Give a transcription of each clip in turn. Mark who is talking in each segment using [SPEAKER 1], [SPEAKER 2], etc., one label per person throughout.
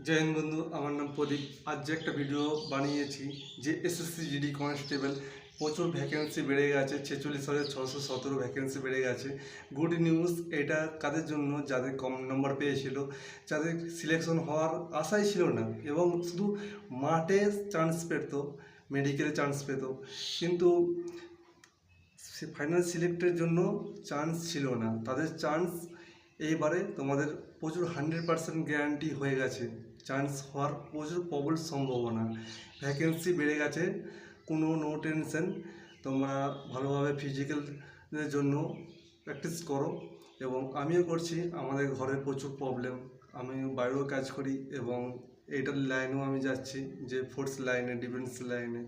[SPEAKER 1] जय हिंद बंधु আমার নাম প্রদীপ। আজ যে একটা ভিডিও বানিয়েছি যে এসএসসি জিডি কনস্টেবল প্রচুর ভ্যাকেন্সি বেড়ে গেছে, 46,617 ভ্যাকেন্সি বেড়ে গেছে। Good news. এটা কাদের জন্য? যাদের কম নম্বর পেয়েছিল, যাদের সিলেকশন হওয়ার আশাই ছিল না এবং শুধু মাঠে চান্স পেত, মেডিকেলে চান্স পেত, কিন্তু ফাইনাল সিলেক্টের জন্য চান্স ছিল না। তাদের চান্স এইবারে তোমাদের প্রচুর 100% গ্যারান্টি হয়ে গেছে, চান্স হওয়ার প্রচুর প্রবল সম্ভাবনা। ভ্যাকেন্সি বেড়ে গেছে, কোনো নো টেনশন। তোমরা ভালোভাবে ফিজিক্যালের জন্য প্র্যাকটিস করো এবং আমিও করছি। আমাদের ঘরে প্রচুর প্রবলেম, আমি বাইরেও কাজ করি এবং এইটার লাইনেও আমি যাচ্ছি, যে ফোর্স লাইনে, ডিফেন্স লাইনে।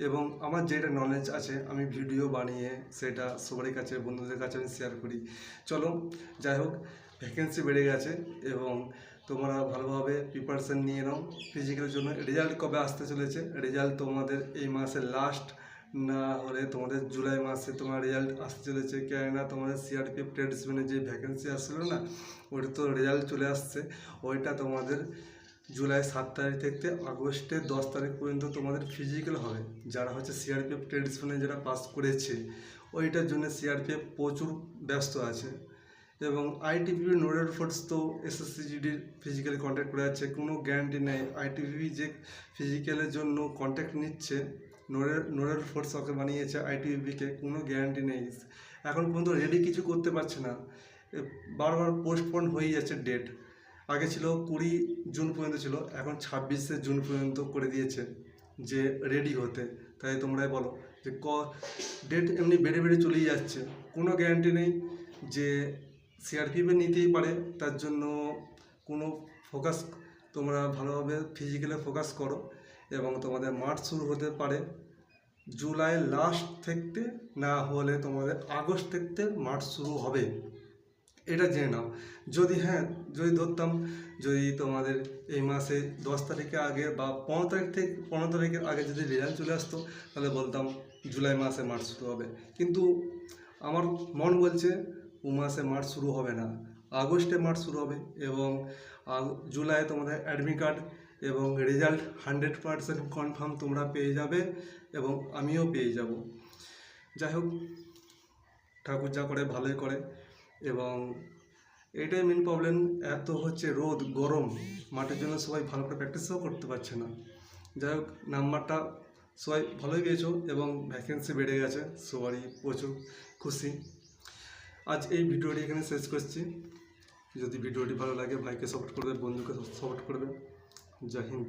[SPEAKER 1] এবং আমার যেটা নলেজ আছে আমি ভিডিও বানিয়ে সেটা সবার কাছে, বন্ধুদের কাছে আমি শেয়ার করি। চলো, যাই হোক, ভ্যাকেন্সি বেড়ে গেছে এবং তোমরা ভালোভাবে প্রিপারেশান নিয়ে নাও ফিজিক্যালের জন্য। রেজাল্ট কবে আসতে চলেছে? রেজাল্ট তোমাদের এই মাসের লাস্ট না হলে তোমাদের জুলাই মাসে তোমার রেজাল্ট আসতে চলেছে। কেননা তোমাদের সিআরপিএফ ট্রেডসম্যানের যে ভ্যাকেন্সি আসছিলো না, ওইটা তো রেজাল্ট চলে আসছে। ওইটা তোমাদের জুলাই 7 তারিখ থেকে আগস্টের 10 তারিখ পর্যন্ত তোমাদের ফিজিক্যাল হবে। যারা হচ্ছে সিআরপিএফ ট্রেডসম্যানে যারা পাস করেছে, ওইটার জন্য সিআরপিএফ প্রচুর ব্যস্ত আছে। এবং আইটিবিপি নোডাল ফোর্স তো এসএসসি জিডির ফিজিক্যালি কন্ট্যাক্ট করে যাচ্ছে, কোনো গ্যারান্টি নেই। আইটিবিপি যে ফিজিক্যালের জন্য কন্ট্যাক্ট নিচ্ছে, নোডাল ফোর্স ওকে বানিয়েছে আইটিবিপিকে, কোনো গ্যারান্টি নেই। এখন পর্যন্ত রেডি কিছু করতে পারছে না, বারবার পোস্টপোন হয়ে যাচ্ছে ডেট। আগে ছিল 20 জুন পর্যন্ত ছিল, এখন 26শে জুন পর্যন্ত করে দিয়েছে যে রেডি হতে। তাই তোমরাই বলো যে ডেট এমনি বেড়ে বেড়ে চলেই যাচ্ছে, কোনো গ্যারান্টি নেই যে সিআরপিএফে নিতেই পারে। তার জন্য কোনো ফোকাস, তোমরা ভালোভাবে ফিজিক্যালে ফোকাস করো এবং তোমাদের মার্চ শুরু হতে পারে জুলাই লাস্ট থেকে, না হলে তোমাদের আগস্ট থেকে মার্চ শুরু হবে, এটা জেনে নাও। যদি ধরতাম, যদি তোমাদের এই মাসে 10 তারিখের আগে বা 15 তারিখের আগে যদি রেজাল্ট চলে আসতো, তাহলে বলতাম জুলাই মাসে মার্চ শুরু হবে। কিন্তু আমার মন বলছে ও মাসে মার্চ শুরু হবে না, আগস্টে মার্চ শুরু হবে। এবং জুলাই তোমাদের অ্যাডমিট কার্ড এবং রেজাল্ট 100% কনফার্ম তোমরা পেয়ে যাবে এবং আমিও পেয়ে যাব। যাই হোক, ঠাকুর যা করে ভালোই করে। এবং এটাই মেন প্রবলেম, এত হচ্ছে রোদ গরম, মাঠের জন্য সবাই ভালো করে প্র্যাকটিসও করতে পারছে না। যাই হোক, নাম্বারটা সবাই ভালোই পেয়েছো এবং ভ্যাকেন্সি বেড়ে গেছে, সবারই প্রচুর খুশি। আজ এই ভিডিওটি এখানে শেষ করছি। যদি ভিডিওটি ভালো লাগে ভাইকে সাপোর্ট করবে, বন্ধুকে সাপোর্ট করবে। জয় হিন্দ।